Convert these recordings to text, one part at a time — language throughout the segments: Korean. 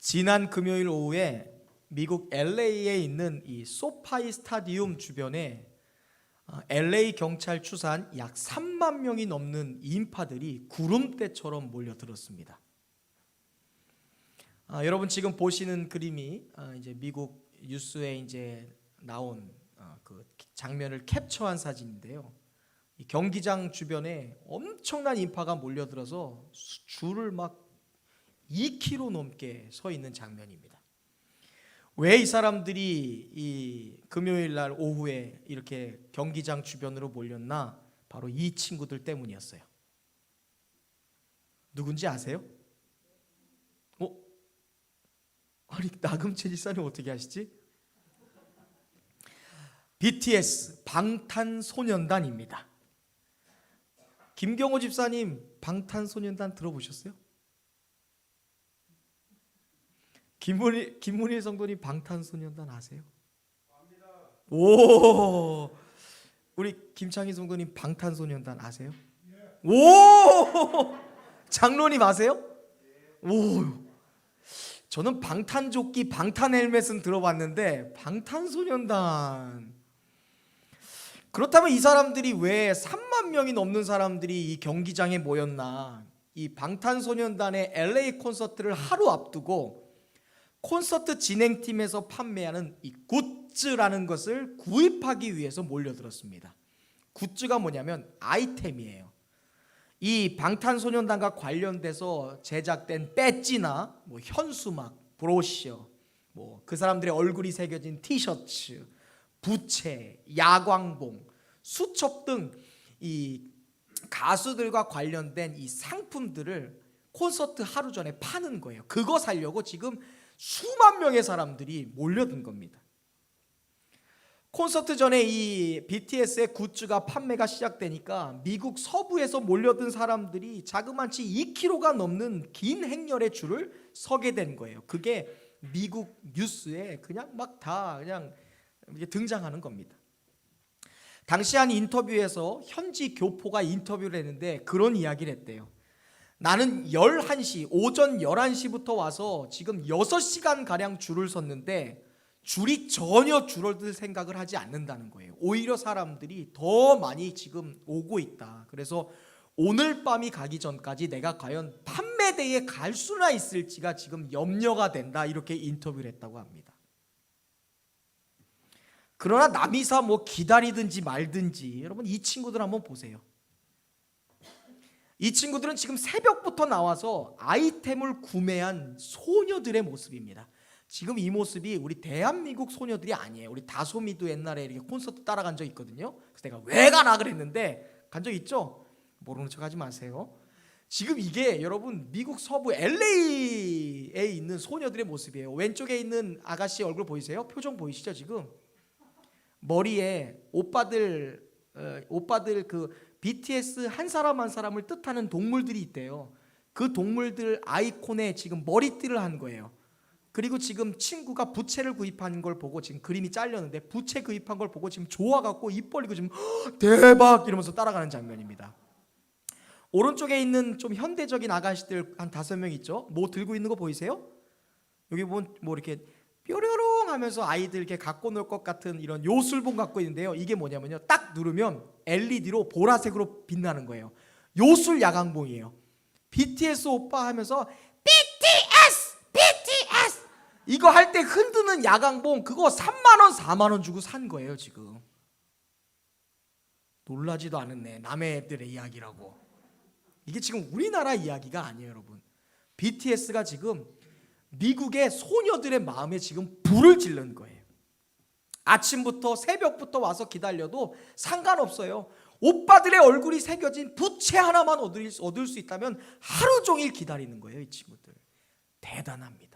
지난 금요일 오후에 미국 LA에 있는 이 소파이 스타디움 주변에 LA 경찰 추산 약 3만 명이 넘는 인파들이 구름대처럼 몰려들었습니다. 여러분 지금 보시는 그림이 이제 미국 뉴스에 이제 나온 그 장면을 캡처한 사진인데요. 이 경기장 주변에 엄청난 인파가 몰려들어서 줄을 막 2km 넘게 서 있는 장면입니다. 왜 이 사람들이 이 금요일 날 오후에 이렇게 경기장 주변으로 몰렸나? 바로 이 친구들 때문이었어요. 누군지 아세요? 아니 나금채 지사님 어떻게 아시지? BTS 방탄소년단입니다. 김경호 집사님 방탄소년단 들어보셨어요? 김문일 성도님 방탄소년단 아세요? 오, 우리 김창희 성도님 방탄소년단 아세요? 오, 장로님 아세요? 오, 저는 방탄조끼 방탄헬멧은 들어봤는데 방탄소년단. 그렇다면 이 사람들이 왜 3만 명이 넘는 사람들이 이 경기장에 모였나? 이 방탄소년단의 LA 콘서트를 하루 앞두고 콘서트 진행팀에서 판매하는 이 굿즈라는 것을 구입하기 위해서 몰려들었습니다. 굿즈가 뭐냐면 아이템이에요. 이 방탄소년단과 관련돼서 제작된 배지나 뭐 현수막, 브로셔, 뭐 그 사람들의 얼굴이 새겨진 티셔츠, 부채, 야광봉, 수첩 등 이 가수들과 관련된 이 상품들을 콘서트 하루 전에 파는 거예요. 그거 사려고 지금 수만 명의 사람들이 몰려든 겁니다. 콘서트 전에 이 BTS의 굿즈가 판매가 시작되니까 미국 서부에서 몰려든 사람들이 자그마치 2km가 넘는 긴 행렬의 줄을 서게 된 거예요. 그게 미국 뉴스에 그냥 막 다 그냥 등장하는 겁니다. 당시 한 인터뷰에서 현지 교포가 인터뷰를 했는데 그런 이야기를 했대요. 나는 11시, 오전 11시부터 와서 지금 6시간가량 줄을 섰는데 줄이 전혀 줄어들 생각을 하지 않는다는 거예요. 오히려 사람들이 더 많이 지금 오고 있다. 그래서 오늘 밤이 가기 전까지 내가 과연 판매대에 갈 수나 있을지가 지금 염려가 된다. 이렇게 인터뷰를 했다고 합니다. 그러나 남이사 뭐 기다리든지 말든지 여러분 이 친구들 한번 보세요. 이 친구들은 지금 새벽부터 나와서 아이템을 구매한 소녀들의 모습입니다. 지금 이 모습이 우리 대한민국 소녀들이 아니에요. 우리 다솜이도 옛날에 이렇게 콘서트 따라간 적 있거든요. 그래서 내가 왜 가나 그랬는데 간 적 있죠? 모르는 척 하지 마세요. 지금 이게 여러분 미국 서부 LA에 있는 소녀들의 모습이에요. 왼쪽에 있는 아가씨 얼굴 보이세요? 표정 보이시죠 지금? 머리에 오빠들 그 BTS 한 사람 한 사람을 뜻하는 동물들이 있대요. 그 동물들 아이콘에 지금 머리띠를 한 거예요. 그리고 지금 친구가 부채를 구입한 걸 보고 지금 그림이 잘렸는데 부채 구입한 걸 보고 지금 좋아갖고 입 벌리고 지금 대박 이러면서 따라가는 장면입니다. 오른쪽에 있는 좀 현대적인 아가씨들 한 5명 있죠? 뭐 들고 있는 거 보이세요? 여기 보면 뭐 이렇게 뾰로롱 하면서 아이들 이렇게 갖고 놀 것 같은 이런 요술봉 갖고 있는데요. 이게 뭐냐면요. 딱 누르면 LED로 보라색으로 빛나는 거예요. 요술 야광봉이에요. BTS 오빠 하면서 BTS 이거 할 때 흔드는 야광봉 그거 3만 원, 4만 원 주고 산 거예요, 지금. 놀라지도 않았네. 남의 애들의 이야기라고. 이게 지금 우리나라 이야기가 아니에요, 여러분. BTS가 지금 미국의 소녀들의 마음에 지금 불을 지른 거예요. 아침부터 새벽부터 와서 기다려도 상관없어요. 오빠들의 얼굴이 새겨진 부채 하나만 얻을 수 있다면 하루 종일 기다리는 거예요. 이 친구들 대단합니다.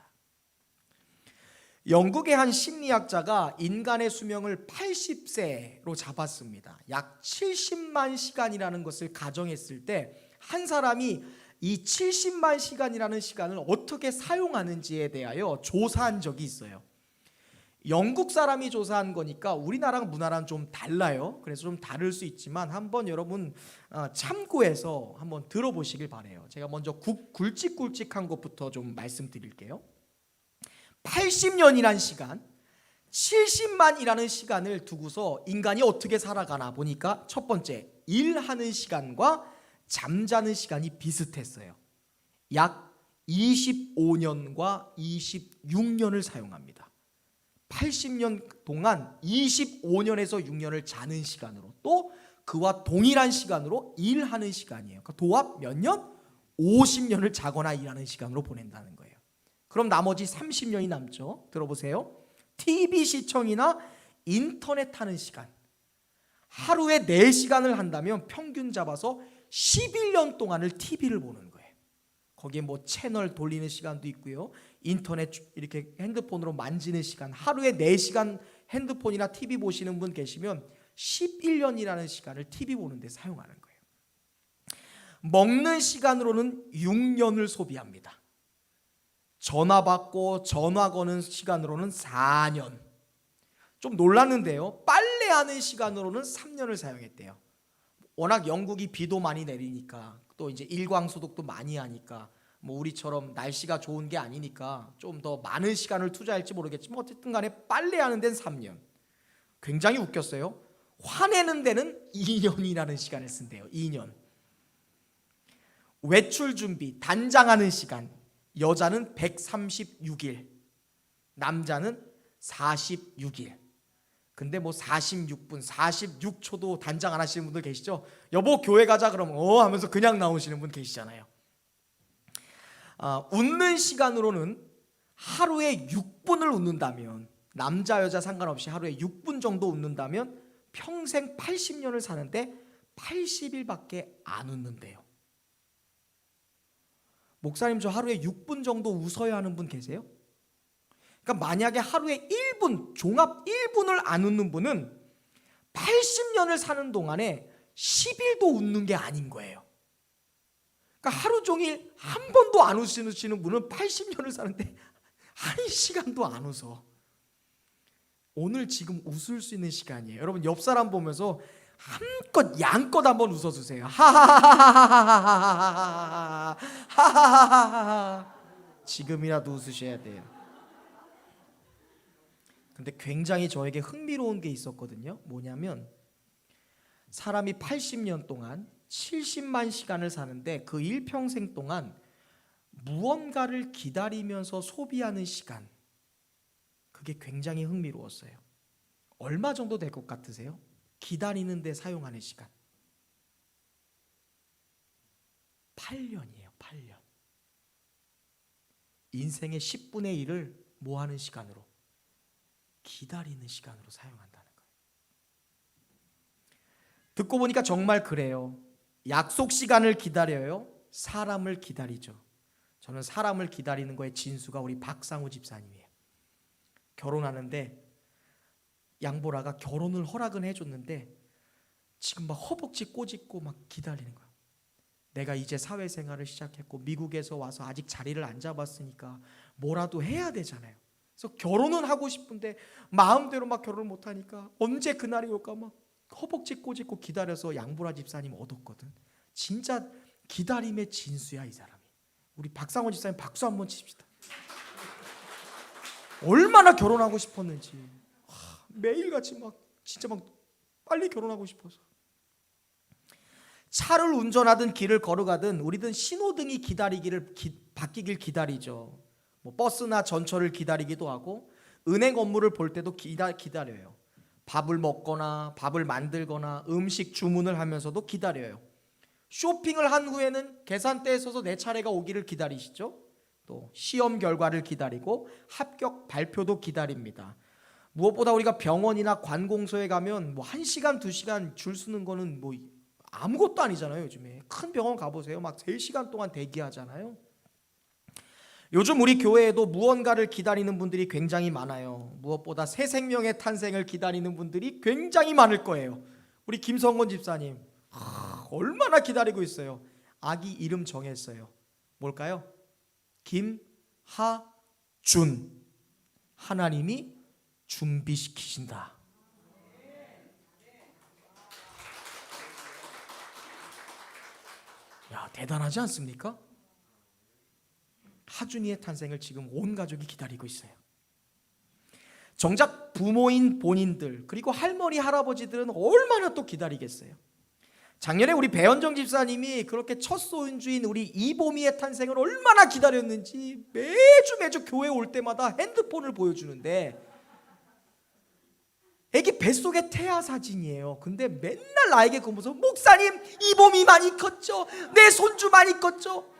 영국의 한 심리학자가 인간의 수명을 80세로 잡았습니다. 약 70만 시간이라는 것을 가정했을 때 한 사람이 이 70만 시간이라는 시간을 어떻게 사용하는지에 대하여 조사한 적이 있어요. 영국 사람이 조사한 거니까 우리나라랑 문화랑 좀 달라요. 그래서 좀 다를 수 있지만 한번 여러분 참고해서 한번 들어보시길 바래요. 제가 먼저 굵직굵직한 것부터 좀 말씀드릴게요. 80년이란 시간, 70만이라는 시간을 두고서 인간이 어떻게 살아가나 보니까 첫 번째, 일하는 시간과 잠자는 시간이 비슷했어요. 약 25년과 26년을 사용합니다. 80년 동안 25년에서 6년을 자는 시간으로, 또 그와 동일한 시간으로 일하는 시간이에요. 그러니까 도합 몇 년? 50년을 자거나 일하는 시간으로 보낸다는 거예요. 그럼 나머지 30년이 남죠. 들어보세요. TV 시청이나 인터넷 하는 시간, 하루에 4시간을 한다면 평균 잡아서 11년 동안을 TV를 보는 거예요. 거기에 뭐 채널 돌리는 시간도 있고요, 인터넷 이렇게 핸드폰으로 만지는 시간, 하루에 4시간 핸드폰이나 TV 보시는 분 계시면 11년이라는 시간을 TV 보는 데 사용하는 거예요. 먹는 시간으로는 6년을 소비합니다. 전화 받고 전화 거는 시간으로는 4년. 좀 놀랐는데요, 빨래하는 시간으로는 3년을 사용했대요. 워낙 영국이 비도 많이 내리니까, 또 이제 일광소독도 많이 하니까, 뭐 우리처럼 날씨가 좋은 게 아니니까 좀 더 많은 시간을 투자할지 모르겠지만 어쨌든 간에 빨래하는 데는 3년. 굉장히 웃겼어요. 화내는 데는 2년이라는 시간을 쓴대요. 2년. 외출 준비, 단장하는 시간, 여자는 136일, 남자는 46일. 근데 뭐 46분, 46초도 단장 안 하시는 분들 계시죠? 여보 교회 가자 그러면 하면서 그냥 나오시는 분 계시잖아요. 웃는 시간으로는 하루에 6분을 웃는다면, 남자 여자 상관없이 하루에 6분 정도 웃는다면 평생 80년을 사는데 80일밖에 안 웃는데요. 목사님, 저 하루에 6분 정도 웃어야 하는 분 계세요? 그러니까 만약에 하루에 1분, 종합 1분을 안 웃는 분은 80년을 사는 동안에 10일도 웃는 게 아닌 거예요. 그러니까 하루 종일 한 번도 안 웃으시는 분은 80년을 사는데 1시간도 안 웃어. 오늘 지금 웃을 수 있는 시간이에요. 여러분, 옆 사람 보면서 한껏 양껏 한번 웃어주세요. 하하하하하하하하하하하하. 지금이라도 웃으셔야 돼요. 근데 굉장히 저에게 흥미로운 게 있었거든요. 뭐냐면, 사람이 80년 동안 70만 시간을 사는데 그 일평생 동안 무언가를 기다리면서 소비하는 시간, 그게 굉장히 흥미로웠어요. 얼마 정도 될 것 같으세요? 기다리는 데 사용하는 시간 8년이에요. 8년. 인생의 10분의 1을 뭐 하는 시간으로? 기다리는 시간으로 사용한다는 거예요. 듣고 보니까 정말 그래요. 약속 시간을 기다려요? 사람을 기다리죠. 저는 사람을 기다리는 거의 진수가 우리 박상우 집사님이에요. 결혼하는데 양보라가 결혼을 허락은 해줬는데 지금 막 허벅지 꼬집고 막 기다리는 거야. 내가 이제 사회생활을 시작했고 미국에서 와서 아직 자리를 안 잡았으니까 뭐라도 해야 되잖아요. 그래서 결혼은 하고 싶은데 마음대로 막 결혼을 못하니까 언제 그날이 올까 막 허벅지 꼬집고 기다려서 양보라 집사님 얻었거든. 진짜 기다림의 진수야 이 사람이. 우리 박상원 집사님 박수 한번 칩시다. 얼마나 결혼하고 싶었는지, 매일같이 막 진짜 막 빨리 결혼하고 싶어서. 차를 운전하든 길을 걸어가든 우리든 신호등이 바뀌길 기다리죠. 뭐 버스나 전철을 기다리기도 하고 은행 업무를 볼 때도 기다려요. 밥을 먹거나 밥을 만들거나 음식 주문을 하면서도 기다려요. 쇼핑을 한 후에는 계산대에 서서 내 차례가 오기를 기다리시죠. 또 시험 결과를 기다리고 합격 발표도 기다립니다. 무엇보다 우리가 병원이나 관공서에 가면 뭐 1시간, 2시간 줄 서는 거는 뭐 아무것도 아니잖아요. 요즘에 큰 병원 가보세요. 막 3시간 동안 대기하잖아요. 요즘 우리 교회에도 무언가를 기다리는 분들이 굉장히 많아요. 무엇보다 새 생명의 탄생을 기다리는 분들이 굉장히 많을 거예요. 우리 김성건 집사님 얼마나 기다리고 있어요. 아기 이름 정했어요. 뭘까요? 김하준. 하나님이 준비시키신다. 야, 대단하지 않습니까? 하준이의 탄생을 지금 온 가족이 기다리고 있어요. 정작 부모인 본인들 그리고 할머니 할아버지들은 얼마나 또 기다리겠어요. 작년에 우리 배현정 집사님이 그렇게 첫 소윤주인 우리 이보미의 탄생을 얼마나 기다렸는지 매주 교회 올 때마다 핸드폰을 보여주는데, 애기 뱃속의 태아 사진이에요. 근데 맨날 나에게 그 모습, 목사님 이보미 많이 컸죠? 내 손주 많이 컸죠?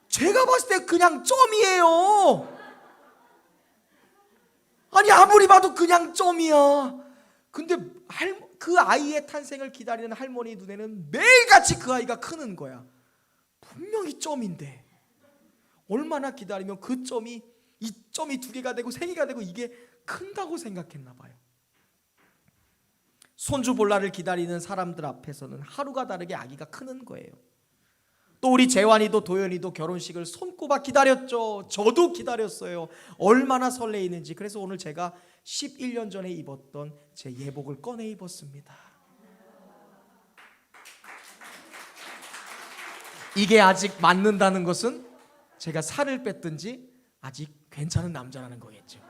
제가 봤을 때 그냥 점이에요. 아니 아무리 봐도 그냥 점이야. 근데 그 아이의 탄생을 기다리는 할머니 눈에는 매일같이 그 아이가 크는 거야. 분명히 점인데 얼마나 기다리면 그 점이, 이 점이 2개가 되고 3개가 되고 이게 큰다고 생각했나 봐요. 손주 볼날을 기다리는 사람들 앞에서는 하루가 다르게 아기가 크는 거예요. 또 우리 재환이도 도연이도 결혼식을 손꼽아 기다렸죠. 저도 기다렸어요. 얼마나 설레이는지. 그래서 오늘 제가 11년 전에 입었던 제 예복을 꺼내 입었습니다. 이게 아직 맞는다는 것은 제가 살을 뺐든지 아직 괜찮은 남자라는 거겠죠.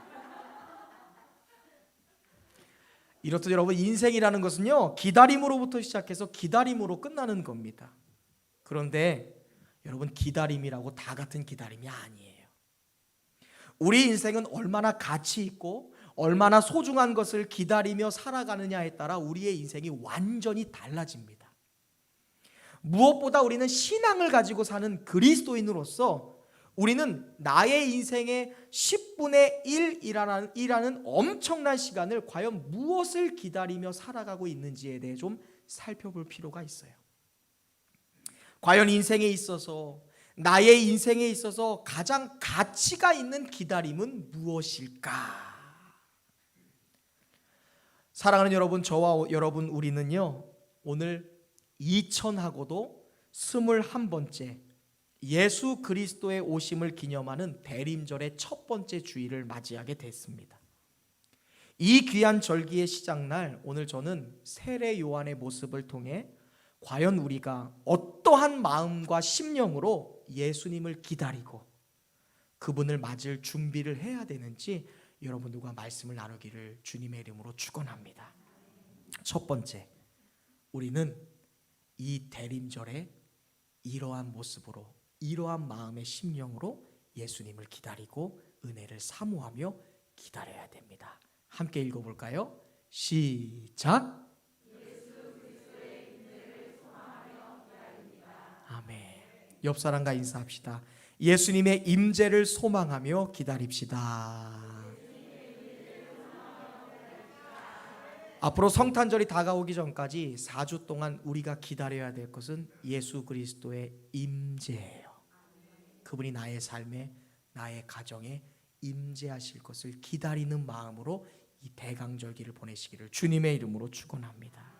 이렇듯 여러분, 인생이라는 것은요, 기다림으로부터 시작해서 기다림으로 끝나는 겁니다. 그런데 여러분, 기다림이라고 다 같은 기다림이 아니에요. 우리 인생은 얼마나 가치 있고 얼마나 소중한 것을 기다리며 살아가느냐에 따라 우리의 인생이 완전히 달라집니다. 무엇보다 우리는 신앙을 가지고 사는 그리스도인으로서 우리는 나의 인생의 10분의 1이라는 엄청난 시간을 과연 무엇을 기다리며 살아가고 있는지에 대해 좀 살펴볼 필요가 있어요. 과연 인생에 있어서, 나의 인생에 있어서 가장 가치가 있는 기다림은 무엇일까? 사랑하는 여러분, 저와 여러분, 우리는요, 오늘 2000하고도 21번째 예수 그리스도의 오심을 기념하는 대림절의 첫 번째 주일을 맞이하게 됐습니다. 이 귀한 절기의 시작날, 오늘 저는 세례 요한의 모습을 통해 과연 우리가 어떠한 마음과 심령으로 예수님을 기다리고 그분을 맞을 준비를 해야 되는지 여러분들과 말씀을 나누기를 주님의 이름으로 축원합니다. 첫 번째, 우리는 이 대림절에 이러한 모습으로, 이러한 마음의 심령으로 예수님을 기다리고 은혜를 사모하며 기다려야 됩니다. 함께 읽어볼까요? 시작. 아멘. 옆 사람과 인사합시다. 예수님의 임재를 소망하며 기다립시다. 앞으로 성탄절이 다가오기 전까지 4주 동안 우리가 기다려야 될 것은 예수 그리스도의 임재예요. 그분이 나의 삶에, 나의 가정에 임재하실 것을 기다리는 마음으로 이 대강절기를 보내시기를 주님의 이름으로 축원합니다.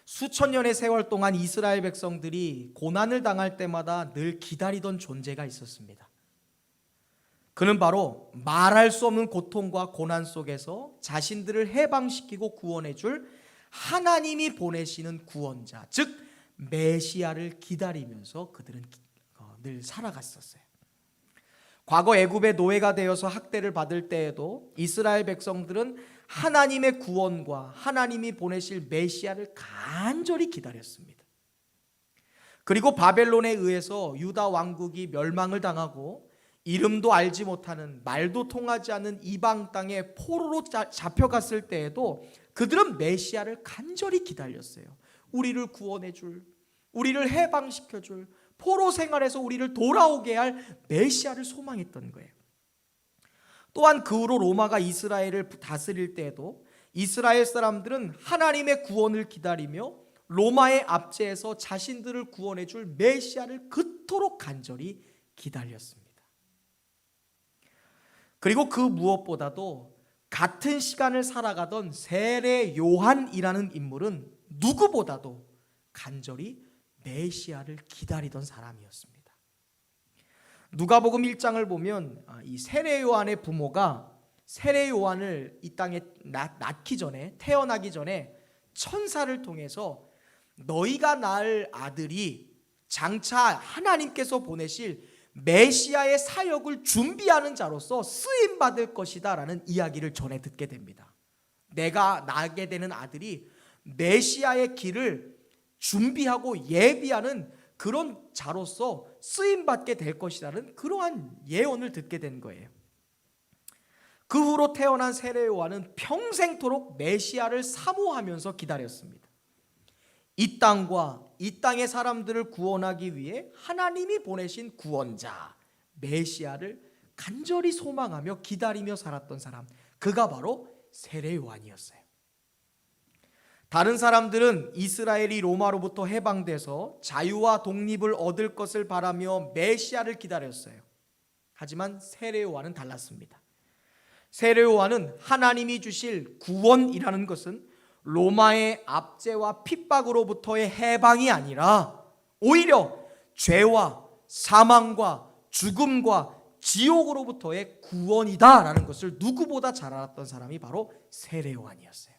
수천 년의 세월 동안 이스라엘 백성들이 고난을 당할 때마다 늘 기다리던 존재가 있었습니다. 그는 바로 말할 수 없는 고통과 고난 속에서 자신들을 해방시키고 구원해 줄 하나님이 보내시는 구원자, 즉 메시아를 기다리면서 그들은 늘 살아갔었어요. 과거 애굽의 노예가 되어서 학대를 받을 때에도 이스라엘 백성들은 하나님의 구원과 하나님이 보내실 메시아를 간절히 기다렸습니다. 그리고 바벨론에 의해서 유다 왕국이 멸망을 당하고 이름도 알지 못하는, 말도 통하지 않는 이방 땅에 포로로 잡혀갔을 때에도 그들은 메시아를 간절히 기다렸어요. 우리를 구원해 줄, 우리를 해방시켜 줄, 포로 생활에서 우리를 돌아오게 할 메시아를 소망했던 거예요. 또한 그 후로 로마가 이스라엘을 다스릴 때에도 이스라엘 사람들은 하나님의 구원을 기다리며 로마의 압제에서 자신들을 구원해 줄 메시아를 그토록 간절히 기다렸습니다. 그리고 그 무엇보다도 같은 시간을 살아가던 세례 요한이라는 인물은 누구보다도 간절히 메시아를 기다리던 사람이었습니다. 누가복음 1장을 보면 이 세례 요한의 부모가 세례 요한을 이 땅에 낳기 전에, 태어나기 전에 천사를 통해서 너희가 낳을 아들이 장차 하나님께서 보내실 메시아의 사역을 준비하는 자로서 쓰임 받을 것이다 라는 이야기를 전해 듣게 됩니다. 내가 낳게 되는 아들이 메시아의 길을 준비하고 예비하는 그런 자로서 쓰임 받게 될 것이라는 그러한 예언을 듣게 된 거예요. 그 후로 태어난 세례 요한은 평생토록 메시아를 사모하면서 기다렸습니다. 이 땅과 이 땅의 사람들을 구원하기 위해 하나님이 보내신 구원자 메시아를 간절히 소망하며 기다리며 살았던 사람, 그가 바로 세례 요한이었어요. 다른 사람들은 이스라엘이 로마로부터 해방돼서 자유와 독립을 얻을 것을 바라며 메시아를 기다렸어요. 하지만 세례 요한은 달랐습니다. 세례 요한은 하나님이 주실 구원이라는 것은 로마의 압제와 핍박으로부터의 해방이 아니라 오히려 죄와 사망과 죽음과 지옥으로부터의 구원이다라는 것을 누구보다 잘 알았던 사람이 바로 세례 요한이었어요.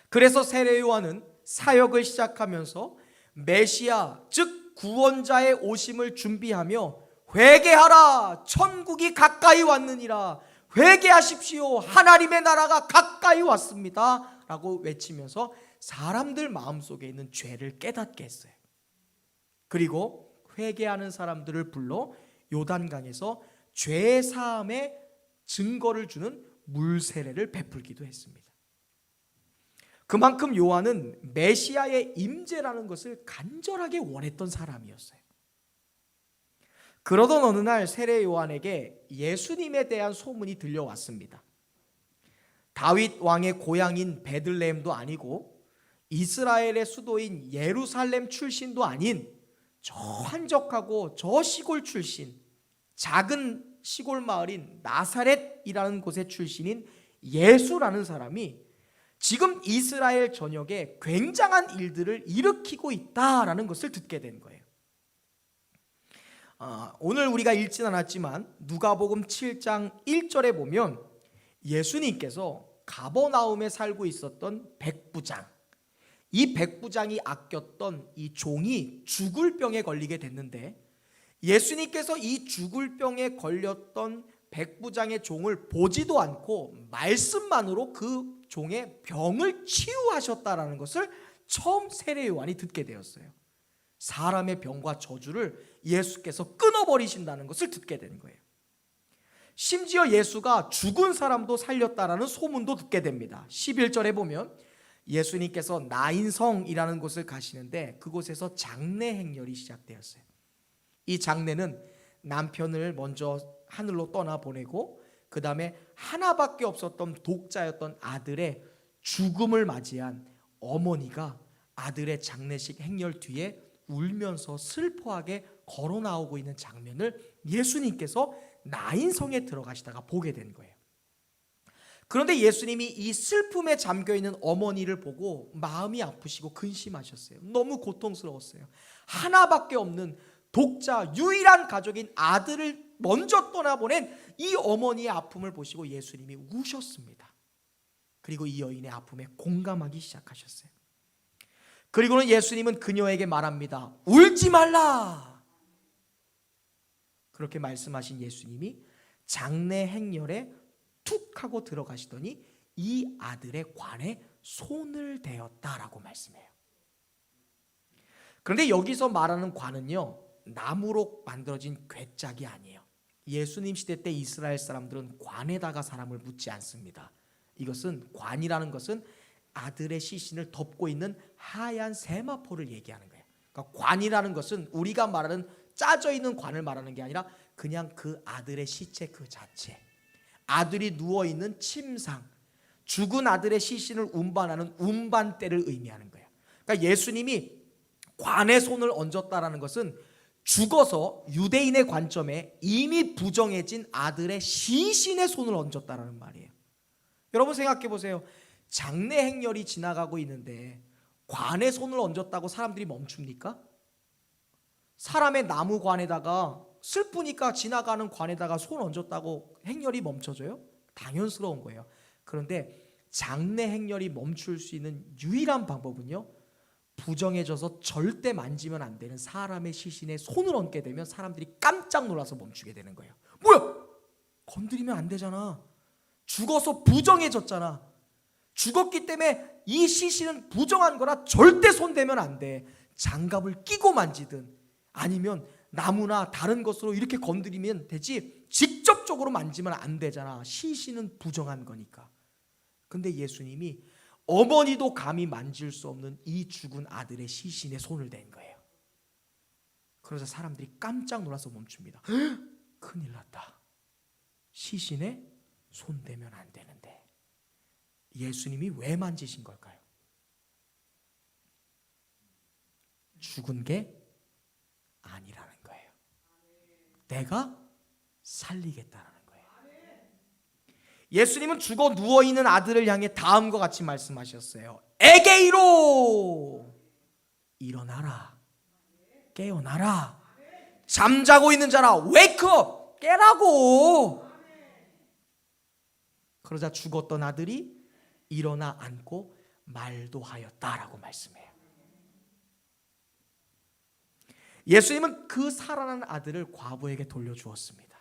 그래서 세례 요한은 사역을 시작하면서 메시아 즉 구원자의 오심을 준비하며 회개하라 천국이 가까이 왔느니라, 회개하십시오 하나님의 나라가 가까이 왔습니다 라고 외치면서 사람들 마음속에 있는 죄를 깨닫게 했어요. 그리고 회개하는 사람들을 불러 요단강에서 죄 사함의 증거를 주는 물 세례를 베풀기도 했습니다. 그만큼 요한은 메시아의 임재라는 것을 간절하게 원했던 사람이었어요. 그러던 어느 날 세례 요한에게 예수님에 대한 소문이 들려왔습니다. 다윗 왕의 고향인 베들레헴도 아니고 이스라엘의 수도인 예루살렘 출신도 아닌 저 한적하고 저 시골 출신, 작은 시골 마을인 나사렛이라는 곳의 출신인 예수라는 사람이 지금 이스라엘 전역에 굉장한 일들을 일으키고 있다라는 것을 듣게 된 거예요. 오늘 우리가 읽진 않았지만 누가복음 7장 1절에 보면 예수님께서 가버나움에 살고 있었던 백부장, 이 백부장이 아꼈던 이 종이 죽을 병에 걸리게 됐는데 예수님께서 이 죽을 병에 걸렸던 백부장의 종을 보지도 않고 말씀만으로 그 종의 병을 치유하셨다라는 것을 처음 세례 요한이 듣게 되었어요. 사람의 병과 저주를 예수께서 끊어버리신다는 것을 듣게 된 거예요. 심지어 예수가 죽은 사람도 살렸다라는 소문도 듣게 됩니다. 11절에 보면 예수님께서 나인성이라는 곳을 가시는데 그곳에서 장례 행렬이 시작되었어요. 이 장례는 남편을 먼저 하늘로 떠나보내고 그 다음에 하나밖에 없었던 독자였던 아들의 죽음을 맞이한 어머니가 아들의 장례식 행렬 뒤에 울면서 슬퍼하게 걸어 나오고 있는 장면을 예수님께서 나인성에 들어가시다가 보게 된 거예요. 그런데 예수님이 이 슬픔에 잠겨있는 어머니를 보고 마음이 아프시고 근심하셨어요. 너무 고통스러웠어요. 하나밖에 없는 독자 유일한 가족인 아들을 먼저 떠나보낸 이 어머니의 아픔을 보시고 예수님이 우셨습니다. 그리고 이 여인의 아픔에 공감하기 시작하셨어요. 그리고는 예수님은 그녀에게 말합니다. 울지 말라. 그렇게 말씀하신 예수님이 장례 행렬에 툭 하고 들어가시더니 이 아들의 관에 손을 대었다라고 말씀해요. 그런데 여기서 말하는 관은요, 나무로 만들어진 궤짝이 아니에요. 예수님 시대 때 이스라엘 사람들은 관에다가 사람을 묻지 않습니다. 이것은 관이라는 것은 아들의 시신을 덮고 있는 하얀 세마포를 얘기하는 거예요. 그러니까 관이라는 것은 우리가 말하는 짜져 있는 관을 말하는 게 아니라 그냥 그 아들의 시체 그 자체, 아들이 누워있는 침상, 죽은 아들의 시신을 운반하는 운반대를 의미하는 거예요. 그러니까 예수님이 관에 손을 얹었다라는 것은 죽어서 유대인의 관점에 이미 부정해진 아들의 시신에 손을 얹었다라는 말이에요. 여러분 생각해 보세요. 장례 행렬이 지나가고 있는데 관에 손을 얹었다고 사람들이 멈춥니까? 사람의 나무 관에다가 슬프니까 지나가는 관에다가 손 얹었다고 행렬이 멈춰져요? 당연스러운 거예요. 그런데 장례 행렬이 멈출 수 있는 유일한 방법은요, 부정해져서 절대 만지면 안 되는 사람의 시신에 손을 얹게 되면 사람들이 깜짝 놀라서 멈추게 되는 거예요. 뭐야? 건드리면 안 되잖아. 죽어서 부정해졌잖아. 죽었기 때문에 이 시신은 부정한 거라 절대 손대면 안 돼. 장갑을 끼고 만지든 아니면 나무나 다른 것으로 이렇게 건드리면 되지 직접적으로 만지면 안 되잖아. 시신은 부정한 거니까. 근데 예수님이 어머니도 감히 만질 수 없는 이 죽은 아들의 시신에 손을 댄 거예요. 그래서 사람들이 깜짝 놀라서 멈춥니다. 큰일 났다. 시신에 손대면 안 되는데 예수님이 왜 만지신 걸까요? 죽은 게 아니라는 거예요. 내가 살리겠다라는 거예요. 예수님은 죽어 누워있는 아들을 향해 다음과 같이 말씀하셨어요. 에게이로, 일어나라, 깨어나라. 잠자고 있는 자라, 웨이크업, 깨라고. 그러자 죽었던 아들이 일어나 앉고 말도 하였다라고 말씀해요. 예수님은 그 살아난 아들을 과부에게 돌려주었습니다.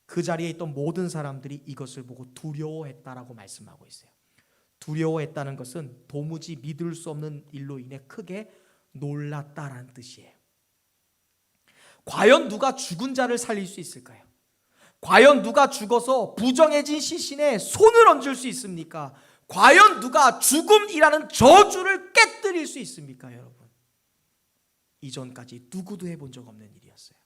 그 자리에 있던 모든 사람들이 이것을 보고 두려워했다라고 말씀하고 있어요. 두려워했다는 것은 도무지 믿을 수 없는 일로 인해 크게 놀랐다라는 뜻이에요. 과연 누가 죽은 자를 살릴 수 있을까요? 과연 누가 죽어서 부정해진 시신에 손을 얹을 수 있습니까? 과연 누가 죽음이라는 저주를 깨뜨릴 수 있습니까, 여러분? 이전까지 누구도 해본 적 없는 일이었어요.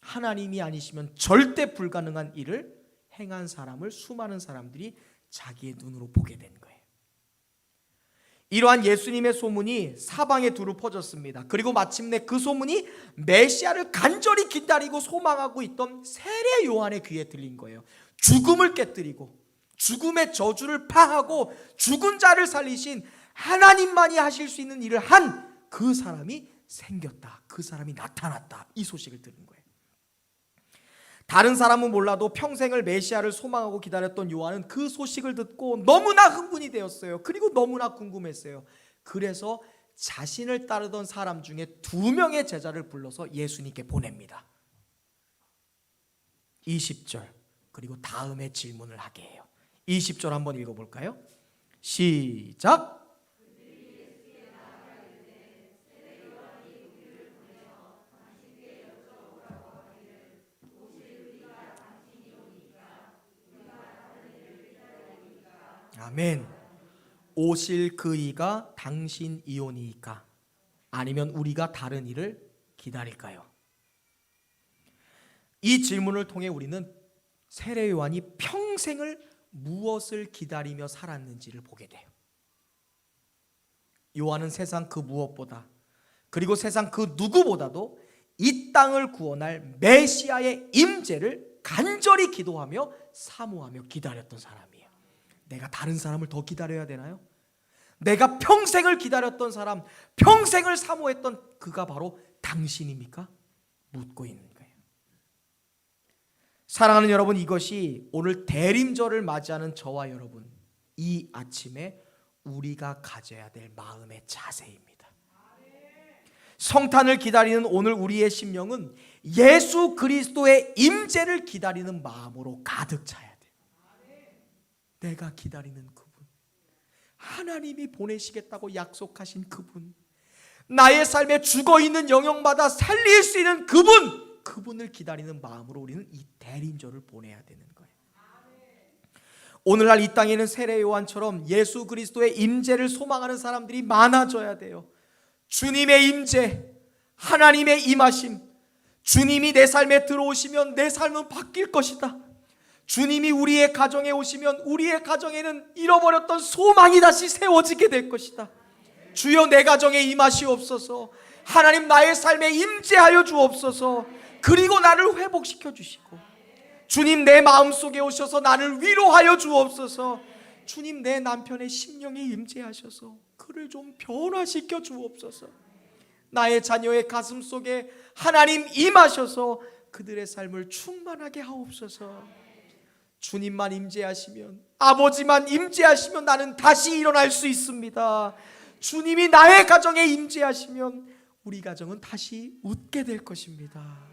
하나님이 아니시면 절대 불가능한 일을 행한 사람을 수많은 사람들이 자기의 눈으로 보게 된 거예요. 이러한 예수님의 소문이 사방에 두루 퍼졌습니다. 그리고 마침내 그 소문이 메시아를 간절히 기다리고 소망하고 있던 세례 요한의 귀에 들린 거예요. 죽음을 깨뜨리고 죽음의 저주를 파하고 죽은 자를 살리신 하나님만이 하실 수 있는 일을 한 그 사람이 생겼다. 그 사람이 나타났다. 이 소식을 들은 거예요. 다른 사람은 몰라도 평생을 메시아를 소망하고 기다렸던 요한은 그 소식을 듣고 너무나 흥분이 되었어요. 그리고 너무나 궁금했어요. 그래서 자신을 따르던 사람 중에 2명의 제자를 불러서 예수님께 보냅니다. 20절 그리고 다음에 질문을 하게 해요. 20절 한번 읽어볼까요? 시작. 아멘. 오실 그 이가 당신이오니이까 아니면 우리가 다른 이를 기다릴까요? 이 질문을 통해 우리는 세례 요한이 평생을 무엇을 기다리며 살았는지를 보게 돼요. 요한은 세상 그 무엇보다 그리고 세상 그 누구보다도 이 땅을 구원할 메시아의 임재를 간절히 기도하며 사모하며 기다렸던 사람이에요. 내가 다른 사람을 더 기다려야 되나요? 내가 평생을 기다렸던 사람, 평생을 사모했던 그가 바로 당신입니까? 묻고 있는 거예요. 사랑하는 여러분, 이것이 오늘 대림절을 맞이하는 저와 여러분, 이 아침에 우리가 가져야 될 마음의 자세입니다. 성탄을 기다리는 오늘 우리의 심령은 예수 그리스도의 임재를 기다리는 마음으로 가득 차야 돼요. 내가 기다리는 그분, 하나님이 보내시겠다고 약속하신 그분, 나의 삶에 죽어있는 영역마다 살릴 수 있는 그분을 기다리는 마음으로 우리는 이 대림절을 보내야 되는 거예요. 오늘날 이 땅에는 세례 요한처럼 예수 그리스도의 임재를 소망하는 사람들이 많아져야 돼요. 주님의 임재, 하나님의 임하심, 주님이 내 삶에 들어오시면 내 삶은 바뀔 것이다. 주님이 우리의 가정에 오시면 우리의 가정에는 잃어버렸던 소망이 다시 세워지게 될 것이다. 주여 내 가정에 임하시옵소서. 하나님 나의 삶에 임재하여 주옵소서. 그리고 나를 회복시켜 주시고, 주님 내 마음속에 오셔서 나를 위로하여 주옵소서. 주님 내 남편의 심령에 임재하셔서 그를 좀 변화시켜 주옵소서. 나의 자녀의 가슴 속에 하나님 임하셔서 그들의 삶을 충만하게 하옵소서. 주님만 임재하시면, 아버지만 임재하시면 나는 다시 일어날 수 있습니다. 주님이 나의 가정에 임재하시면 우리 가정은 다시 웃게 될 것입니다.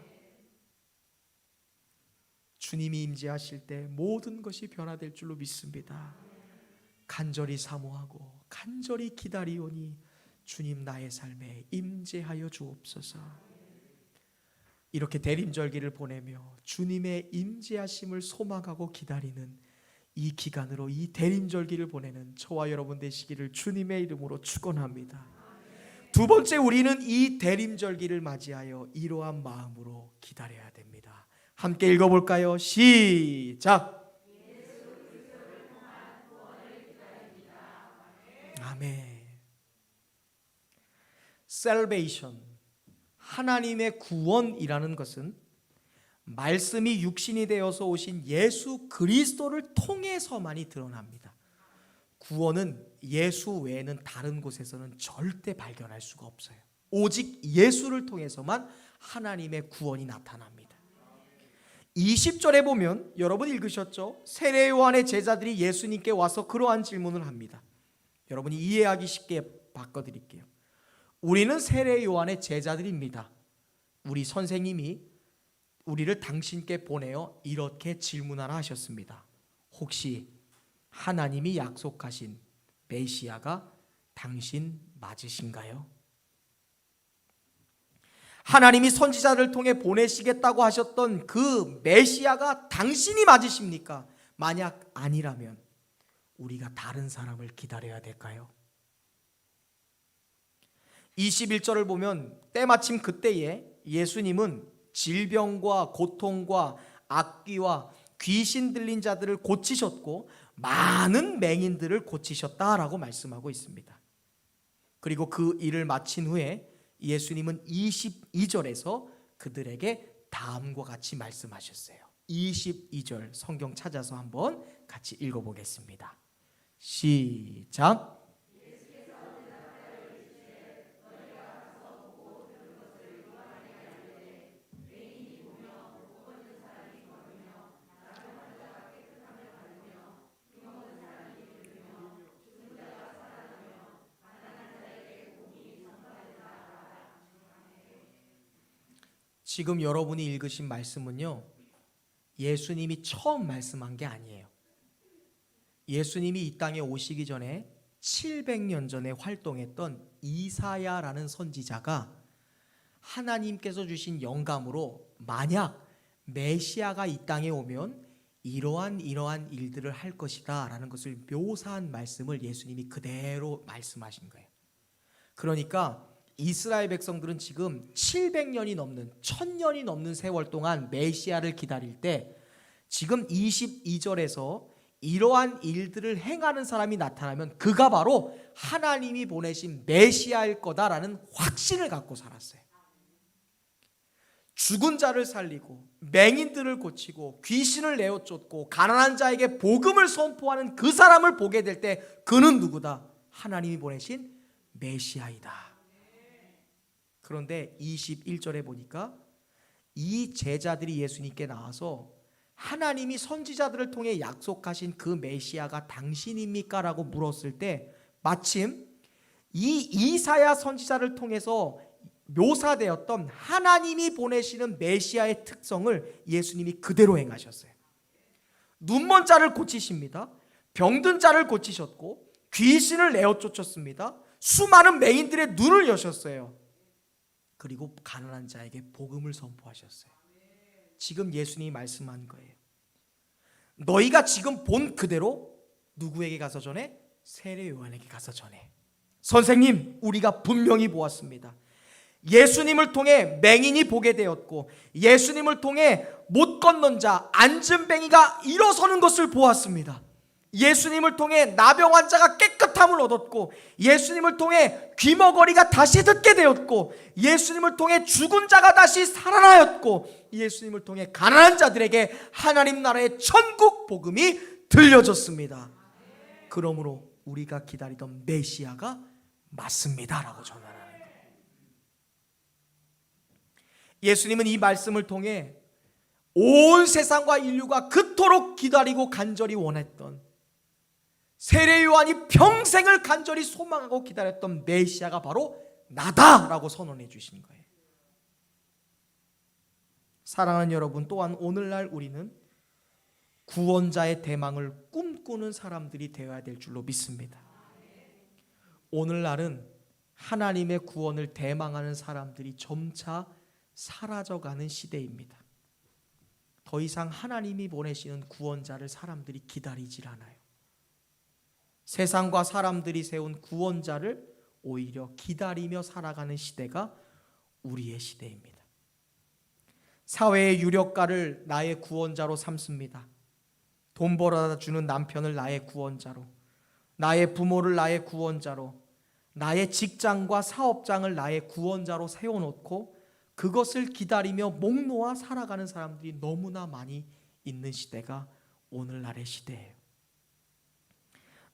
주님이 임재하실 때 모든 것이 변화될 줄로 믿습니다. 간절히 사모하고 간절히 기다리오니 주님 나의 삶에 임재하여 주옵소서. 이렇게 대림절기를 보내며 주님의 임재하심을 소망하고 기다리는 이 기간으로 이 대림절기를 보내는 저와 여러분 되시기를 주님의 이름으로 축원합니다. 두 번째, 우리는 이 대림절기를 맞이하여 이러한 마음으로 기다려야 됩니다. 함께 읽어볼까요? 시작. 아멘. Salvation, 하나님의 구원이라는 것은 말씀이 육신이 되어서 오신 예수 그리스도를 통해서만이 드러납니다. 구원은 예수 외에는 다른 곳에서는 절대 발견할 수가 없어요. 오직 예수를 통해서만 하나님의 구원이 나타납니다. 20절에 보면 여러분 읽으셨죠? 세례 요한의 제자들이 예수님께 와서 그러한 질문을 합니다. 여러분이 이해하기 쉽게 바꿔드릴게요. 우리는 세례 요한의 제자들입니다. 우리 선생님이 우리를 당신께 보내어 이렇게 질문하라 하셨습니다. 혹시 하나님이 약속하신 메시아가 당신 맞으신가요? 하나님이 선지자를 통해 보내시겠다고 하셨던 그 메시아가 당신이 맞으십니까? 만약 아니라면 우리가 다른 사람을 기다려야 될까요? 21절을 보면 때마침 그때에 예수님은 질병과 고통과 악귀와 귀신 들린 자들을 고치셨고 많은 맹인들을 고치셨다라고 말씀하고 있습니다. 그리고 그 일을 마친 후에 예수님은 22절에서 그들에게 다음과 같이 말씀하셨어요. 22절 성경 찾아서 한번 같이 읽어보겠습니다. 시작. 지금 여러분이 읽으신 말씀은요, 예수님이 처음 말씀한 게 아니에요. 예수님이 이 땅에 오시기 전에 700년 전에 활동했던 이사야라는 선지자가 하나님께서 주신 영감으로 만약 메시아가 이 땅에 오면 이러한 일들을 할 것이다 라는 것을 묘사한 말씀을 예수님이 그대로 말씀하신 거예요. 그러니까 이스라엘 백성들은 지금 700년이 넘는 1000년이 넘는 세월 동안 메시아를 기다릴 때 지금 22절에서 이러한 일들을 행하는 사람이 나타나면 그가 바로 하나님이 보내신 메시아일 거다라는 확신을 갖고 살았어요. 죽은 자를 살리고 맹인들을 고치고 귀신을 내어 쫓고 가난한 자에게 복음을 선포하는 그 사람을 보게 될 때 그는 누구다? 하나님이 보내신 메시아이다. 그런데 21절에 보니까 이 제자들이 예수님께 나와서 하나님이 선지자들을 통해 약속하신 그 메시아가 당신입니까? 라고 물었을 때 마침 이 이사야 선지자를 통해서 묘사되었던 하나님이 보내시는 메시아의 특성을 예수님이 그대로 행하셨어요. 눈먼 자를 고치십니다. 병든 자를 고치셨고 귀신을 내어 쫓았습니다. 수많은 맹인들의 눈을 여셨어요. 그리고 가난한 자에게 복음을 선포하셨어요. 지금 예수님이 말씀한 거예요. 너희가 지금 본 그대로 누구에게 가서 전해? 세례 요한에게 가서 전해. 선생님, 우리가 분명히 보았습니다. 예수님을 통해 맹인이 보게 되었고 예수님을 통해 못 걷는 자, 안진뱅이가 일어서는 것을 보았습니다. 예수님을 통해 나병 환자가 깨끗함을 얻었고 예수님을 통해 귀머거리가 다시 듣게 되었고 예수님을 통해 죽은 자가 다시 살아나였고 예수님을 통해 가난한 자들에게 하나님 나라의 천국 복음이 들려졌습니다. 그러므로 우리가 기다리던 메시아가 맞습니다 라고 전하라는 거예요. 예수님은 이 말씀을 통해 온 세상과 인류가 그토록 기다리고 간절히 원했던 세례 요한이 평생을 간절히 소망하고 기다렸던 메시아가 바로 나다라고 선언해 주신 거예요. 사랑하는 여러분, 또한 오늘날 우리는 구원자의 대망을 꿈꾸는 사람들이 되어야 될 줄로 믿습니다. 오늘날은 하나님의 구원을 대망하는 사람들이 점차 사라져가는 시대입니다. 더 이상 하나님이 보내시는 구원자를 사람들이 기다리질 않아요. 세상과 사람들이 세운 구원자를 오히려 기다리며 살아가는 시대가 우리의 시대입니다. 사회의 유력가를 나의 구원자로 삼습니다. 돈 벌어다 주는 남편을 나의 구원자로, 나의 부모를 나의 구원자로, 나의 직장과 사업장을 나의 구원자로 세워놓고 그것을 기다리며 목 놓아 살아가는 사람들이 너무나 많이 있는 시대가 오늘날의 시대예요.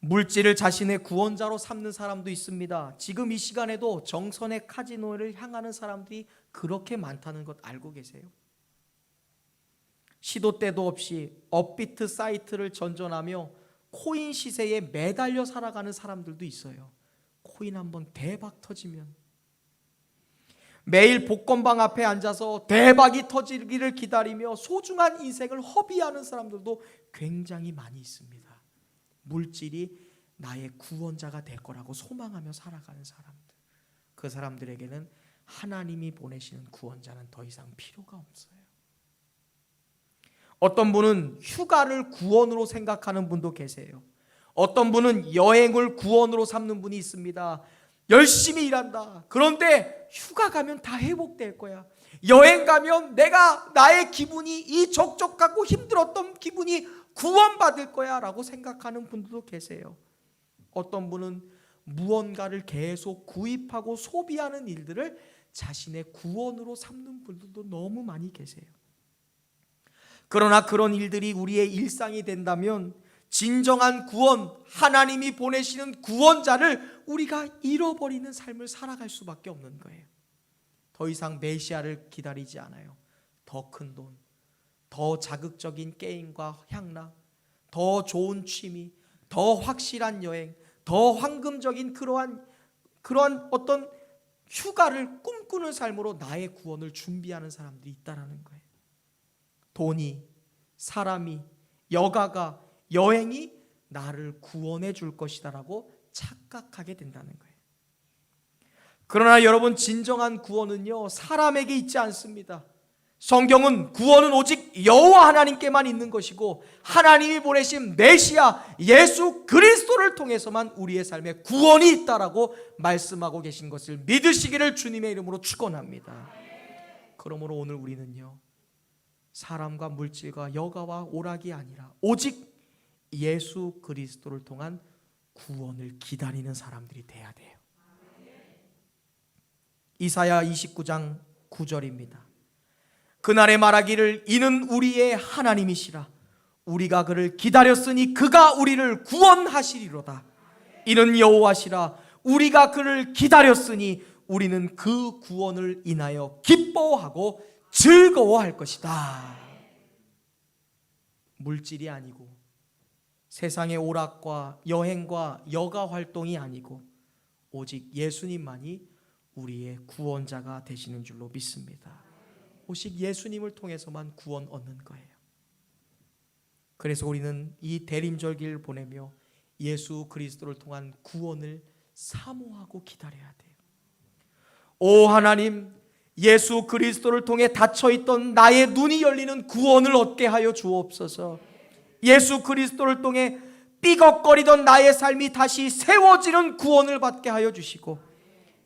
물질을 자신의 구원자로 삼는 사람도 있습니다. 지금 이 시간에도 정선의 카지노를 향하는 사람들이 그렇게 많다는 것 알고 계세요? 시도 때도 없이 업비트 사이트를 전전하며 코인 시세에 매달려 살아가는 사람들도 있어요. 코인 한번 대박 터지면 매일 복권방 앞에 앉아서 대박이 터지기를 기다리며 소중한 인생을 허비하는 사람들도 굉장히 많이 있습니다. 물질이 나의 구원자가 될 거라고 소망하며 살아가는 사람들, 그 사람들에게는 하나님이 보내시는 구원자는 더 이상 필요가 없어요. 어떤 분은 휴가를 구원으로 생각하는 분도 계세요. 어떤 분은 여행을 구원으로 삼는 분이 있습니다. 열심히 일한다. 그런데 휴가 가면 다 회복될 거야. 여행 가면 내가 나의 기분이, 이 적적하고 힘들었던 기분이 구원받을 거야 라고 생각하는 분들도 계세요. 어떤 분은 무언가를 계속 구입하고 소비하는 일들을 자신의 구원으로 삼는 분들도 너무 많이 계세요. 그러나 그런 일들이 우리의 일상이 된다면 진정한 구원, 하나님이 보내시는 구원자를 우리가 잃어버리는 삶을 살아갈 수밖에 없는 거예요. 더 이상 메시아를 기다리지 않아요. 더 큰 돈, 더 자극적인 게임과 향락, 더 좋은 취미, 더 확실한 여행, 더 황금적인 그러한 어떤 휴가를 꿈꾸는 삶으로 나의 구원을 준비하는 사람들이 있다라는 거예요. 돈이, 사람이, 여가가, 여행이 나를 구원해 줄 것이다라고 착각하게 된다는 거예요. 그러나 여러분, 진정한 구원은요, 사람에게 있지 않습니다. 성경은 구원은 오직 여호와 하나님께만 있는 것이고 하나님이 보내신 메시아 예수 그리스도를 통해서만 우리의 삶에 구원이 있다라고 말씀하고 계신 것을 믿으시기를 주님의 이름으로 축원합니다. 그러므로 오늘 우리는요, 사람과 물질과 여가와 오락이 아니라 오직 예수 그리스도를 통한 구원을 기다리는 사람들이 돼야 돼요. 이사야 29장 9절입니다. 그날에 말하기를 이는 우리의 하나님이시라. 우리가 그를 기다렸으니 그가 우리를 구원하시리로다. 이는 여호와시라. 우리가 그를 기다렸으니 우리는 그 구원을 인하여 기뻐하고 즐거워할 것이다. 물질이 아니고 세상의 오락과 여행과 여가 활동이 아니고 오직 예수님만이 우리의 구원자가 되시는 줄로 믿습니다. 오직 예수님을 통해서만 구원 얻는 거예요. 그래서 우리는 이 대림절기를 보내며 예수 그리스도를 통한 구원을 사모하고 기다려야 돼요. 오 하나님, 예수 그리스도를 통해 닫혀있던 나의 눈이 열리는 구원을 얻게 하여 주옵소서. 예수 그리스도를 통해 삐걱거리던 나의 삶이 다시 세워지는 구원을 받게 하여 주시고,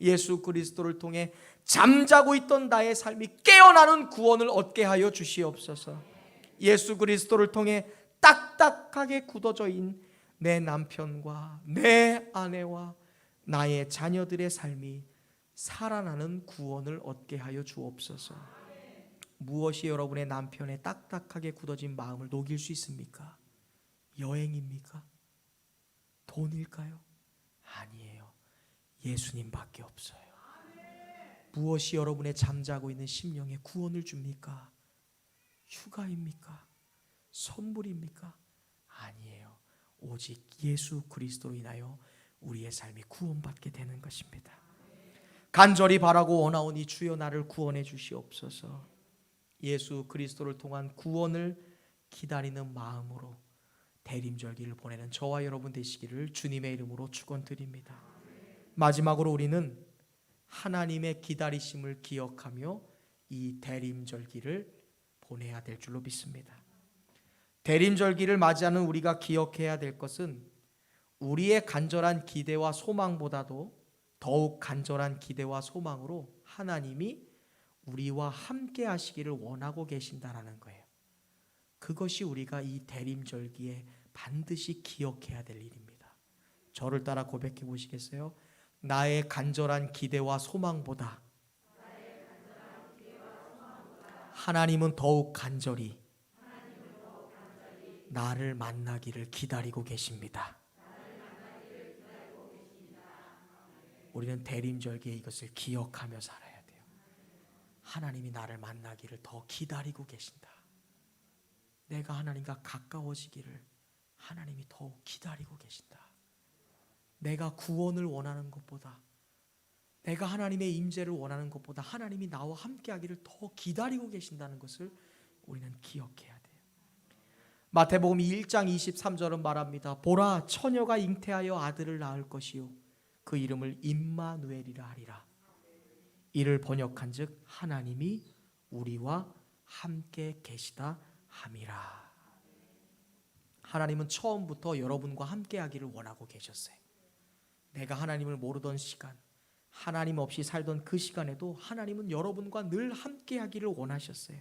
예수 그리스도를 통해 잠자고 있던 나의 삶이 깨어나는 구원을 얻게 하여 주시옵소서. 예수 그리스도를 통해 딱딱하게 굳어져 있는 내 남편과 내 아내와 나의 자녀들의 삶이 살아나는 구원을 얻게 하여 주옵소서. 무엇이 여러분의 남편의 딱딱하게 굳어진 마음을 녹일 수 있습니까? 여행입니까? 돈일까요? 아니에요. 예수님밖에 없어요. 무엇이 여러분의 잠자고 있는 심령에 구원을 줍니까? 휴가입니까? 선물입니까? 아니에요. 오직 예수 그리스도로 인하여 우리의 삶이 구원받게 되는 것입니다. 간절히 바라고 원하오니 주여 나를 구원해 주시옵소서. 예수 그리스도를 통한 구원을 기다리는 마음으로 대림절기를 보내는 저와 여러분 되시기를 주님의 이름으로 축원드립니다. 마지막으로 우리는 하나님의 기다리심을 기억하며 이 대림절기를 보내야 될 줄로 믿습니다. 대림절기를 맞이하는 우리가 기억해야 될 것은 우리의 간절한 기대와 소망보다도 더욱 간절한 기대와 소망으로 하나님이 우리와 함께 하시기를 원하고 계신다라는 거예요. 그것이 우리가 이 대림절기에 반드시 기억해야 될 일입니다. 저를 따라 고백해 보시겠어요? 나의 간절한 기대와 소망보다 하나님은 더욱 간절히 나를 만나기를 기다리고 계십니다. 우리는 대림절기에 이것을 기억하며 살아야 돼요. 하나님이 나를 만나기를 더 기다리고 계신다. 내가 하나님과 가까워지기를 하나님이 더욱 기다리고 계신다. 내가 구원을 원하는 것보다, 내가 하나님의 임재를 원하는 것보다 하나님이 나와 함께하기를 더 기다리고 계신다는 것을 우리는 기억해야 돼요. 마태복음 1장 23절은 말합니다. 보라, 처녀가 잉태하여 아들을 낳을 것이요 그 이름을 임마누엘이라 하리라. 이를 번역한즉 하나님이 우리와 함께 계시다 함이라. 하나님은 처음부터 여러분과 함께하기를 원하고 계셨어요. 내가 하나님을 모르던 시간, 하나님 없이 살던 그 시간에도 하나님은 여러분과 늘 함께하기를 원하셨어요.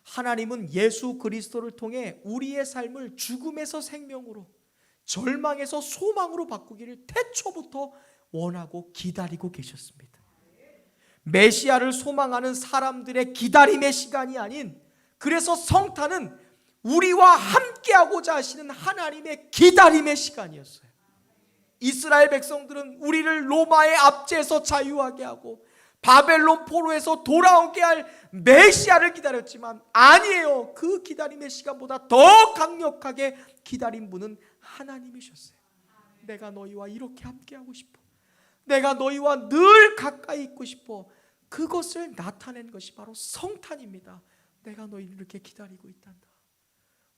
하나님은 예수 그리스도를 통해 우리의 삶을 죽음에서 생명으로, 절망에서 소망으로 바꾸기를 태초부터 원하고 기다리고 계셨습니다. 메시아를 소망하는 사람들의 기다림의 시간이 아닌, 그래서 성탄은 우리와 함께하고자 하시는 하나님의 기다림의 시간이었어요. 이스라엘 백성들은 우리를 로마의 압제에서 자유하게 하고 바벨론 포로에서 돌아오게 할 메시아를 기다렸지만 아니에요. 그 기다림의 시간보다 더 강력하게 기다린 분은 하나님이셨어요. 내가 너희와 이렇게 함께하고 싶어. 내가 너희와 늘 가까이 있고 싶어. 그것을 나타낸 것이 바로 성탄입니다. 내가 너희를 이렇게 기다리고 있단다.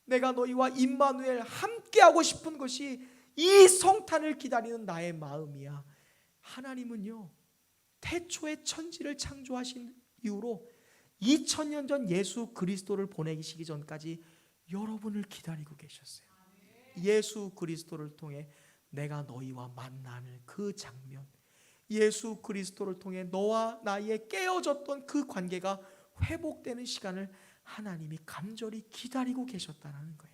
내가 너희와 임마누엘 함께하고 싶은 것이 이 성탄을 기다리는 나의 마음이야. 하나님은요, 태초에 천지를 창조하신 이후로 2000년 전 예수 그리스도를 보내시기 전까지 여러분을 기다리고 계셨어요. 예수 그리스도를 통해 내가 너희와 만나는 그 장면, 예수 그리스도를 통해 너와 나의 깨어졌던 그 관계가 회복되는 시간을 하나님이 간절히 기다리고 계셨다는 거예요.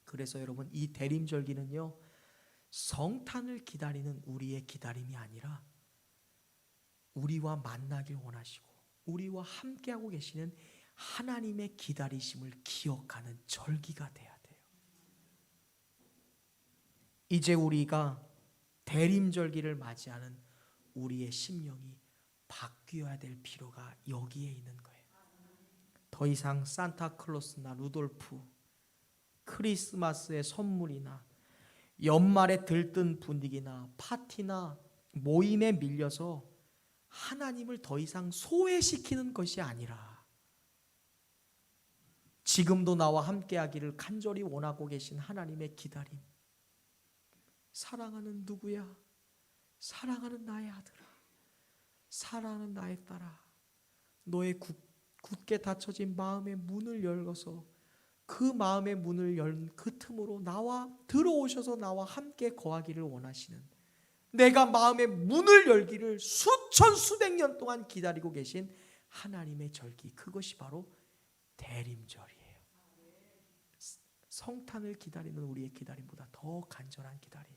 그래서 여러분, 이 대림절기는요, 성탄을 기다리는 우리의 기다림이 아니라 우리와 만나길 원하시고 우리와 함께하고 계시는 하나님의 기다리심을 기억하는 절기가 돼야 돼요. 이제 우리가 대림절기를 맞이하는 우리의 심령이 바뀌어야 될 필요가 여기에 있는 거예요. 더 이상 산타클로스나 루돌프, 크리스마스의 선물이나 연말에 들뜬 분위기나 파티나 모임에 밀려서 하나님을 더 이상 소외시키는 것이 아니라 지금도 나와 함께하기를 간절히 원하고 계신 하나님의 기다림. 사랑하는 누구야? 사랑하는 나의 아들아, 사랑하는 나의 딸아, 너의 굳게 닫혀진 마음의 문을 열어서 그 마음의 문을 연 그 틈으로 나와 들어오셔서 나와 함께 거하기를 원하시는, 내가 마음의 문을 열기를 수천 수백 년 동안 기다리고 계신 하나님의 절기, 그것이 바로 대림절이에요. 성탄을 기다리는 우리의 기다림보다 더 간절한 기다림.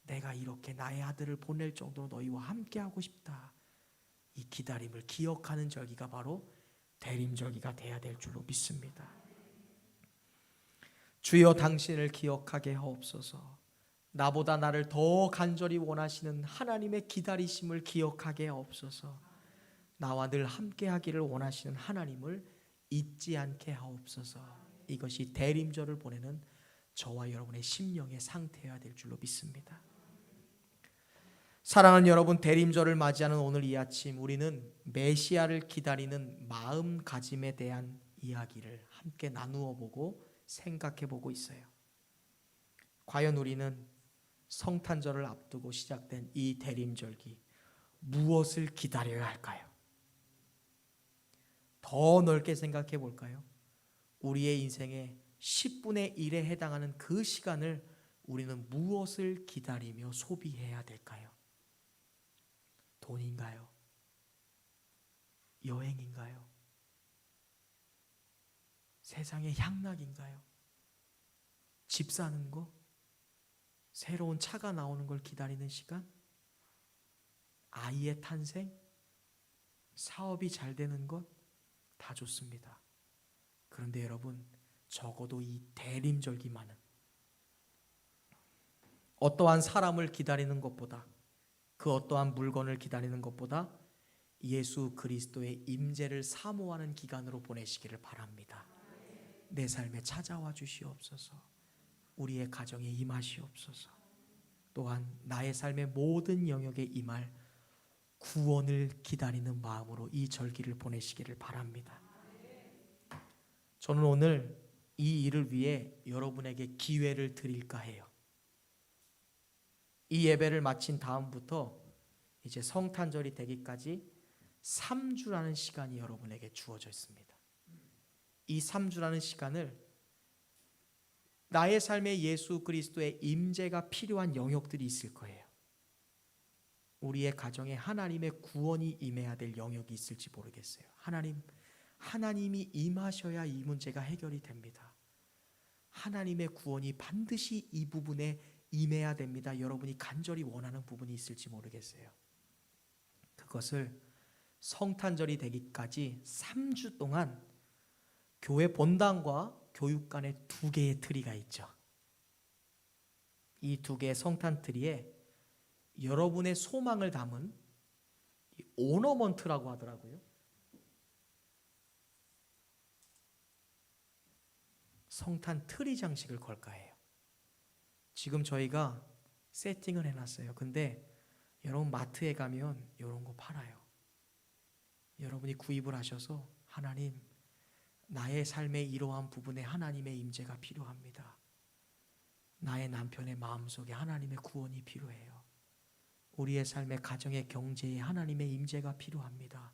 내가 이렇게 나의 아들을 보낼 정도로 너희와 함께하고 싶다. 이 기다림을 기억하는 절기가 바로 대림절기가 돼야 될 줄로 믿습니다. 주여, 당신을 기억하게 하옵소서. 나보다 나를 더 간절히 원하시는 하나님의 기다리심을 기억하게 하옵소서. 나와 늘 함께하기를 원하시는 하나님을 잊지 않게 하옵소서. 이것이 대림절을 보내는 저와 여러분의 심령의 상태여야 될 줄로 믿습니다. 사랑하는 여러분, 대림절을 맞이하는 오늘 이 아침 우리는 메시아를 기다리는 마음가짐에 대한 이야기를 함께 나누어 보고 생각해 보고 있어요. 과연 우리는 성탄절을 앞두고 시작된 이 대림절기 무엇을 기다려야 할까요? 더 넓게 생각해 볼까요? 우리의 인생의 10분의 1에 해당하는 그 시간을 우리는 무엇을 기다리며 소비해야 될까요? 돈인가요? 여행인가요? 세상의 향락인가요? 집 사는 거? 새로운 차가 나오는 걸 기다리는 시간? 아이의 탄생? 사업이 잘 되는 것? 다 좋습니다. 그런데 여러분, 적어도 이 대림절기만은 어떠한 사람을 기다리는 것보다, 그 어떠한 물건을 기다리는 것보다 예수 그리스도의 임재를 사모하는 기간으로 보내시기를 바랍니다. 내 삶에 찾아와 주시옵소서. 우리의 가정에 임하시옵소서. 또한 나의 삶의 모든 영역에 임할 구원을 기다리는 마음으로 이 절기를 보내시기를 바랍니다. 저는 오늘 이 일을 위해 여러분에게 기회를 드릴까 해요. 이 예배를 마친 다음부터 이제 성탄절이 되기까지 3주라는 시간이 여러분에게 주어져 있습니다. 이 3주라는 시간을 나의 삶에 예수 그리스도의 임재가 필요한 영역들이 있을 거예요. 우리의 가정에 하나님의 구원이 임해야 될 영역이 있을지 모르겠어요. 하나님이 임하셔야 이 문제가 해결이 됩니다. 하나님의 구원이 반드시 이 부분에 임해야 됩니다. 여러분이 간절히 원하는 부분이 있을지 모르겠어요. 그것을 성탄절이 되기까지 3주 동안 교회 본당과 교육관에 2개의 트리가 있죠. 이 2개의 성탄 트리에 여러분의 소망을 담은 오너먼트라고 하더라고요. 성탄 트리 장식을 걸까 해요. 지금 저희가 세팅을 해놨어요. 근데 여러분 마트에 가면 이런 거 팔아요. 여러분이 구입을 하셔서 하나님, 나의 삶의 이러한 부분에 하나님의 임재가 필요합니다. 나의 남편의 마음속에 하나님의 구원이 필요해요. 우리의 삶의 가정의 경제에 하나님의 임재가 필요합니다.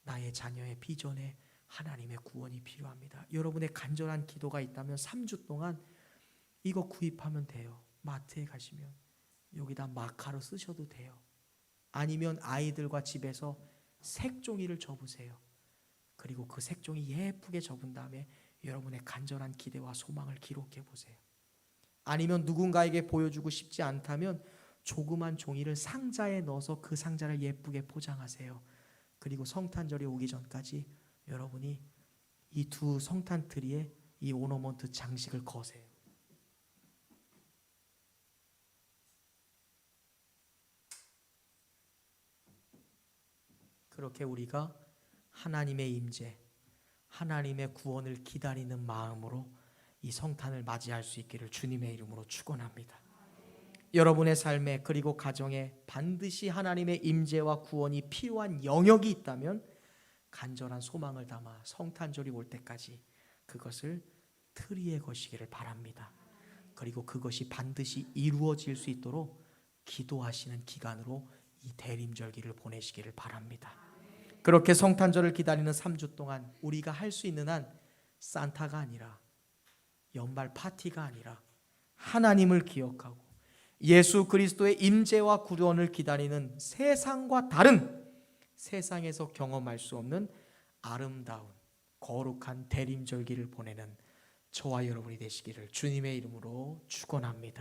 나의 자녀의 비전에 하나님의 구원이 필요합니다. 여러분의 간절한 기도가 있다면 3주 동안 이거 구입하면 돼요. 마트에 가시면 여기다 마카로 쓰셔도 돼요. 아니면 아이들과 집에서 색종이를 접으세요. 그리고 그 색종이 예쁘게 접은 다음에 여러분의 간절한 기대와 소망을 기록해 보세요. 아니면 누군가에게 보여주고 싶지 않다면 조그만 종이를 상자에 넣어서 그 상자를 예쁘게 포장하세요. 그리고 성탄절이 오기 전까지 여러분이 이 2 성탄 트리에 이 오너먼트 장식을 거세요. 그렇게 우리가 하나님의 임재, 하나님의 구원을 기다리는 마음으로 이 성탄을 맞이할 수 있기를 주님의 이름으로 축원합니다. 여러분의 삶에 그리고 가정에 반드시 하나님의 임재와 구원이 필요한 영역이 있다면 간절한 소망을 담아 성탄절이 올 때까지 그것을 트리에 거시기를 바랍니다. 그리고 그것이 반드시 이루어질 수 있도록 기도하시는 기간으로 이 대림절기를 보내시기를 바랍니다. 그렇게 성탄절을 기다리는 3주 동안 우리가 할 수 있는 한 산타가 아니라, 연말 파티가 아니라 하나님을 기억하고 예수 그리스도의 임재와 구원을 기다리는 세상과 다른, 세상에서 경험할 수 없는 아름다운 거룩한 대림절기를 보내는 저와 여러분이 되시기를 주님의 이름으로 축원합니다.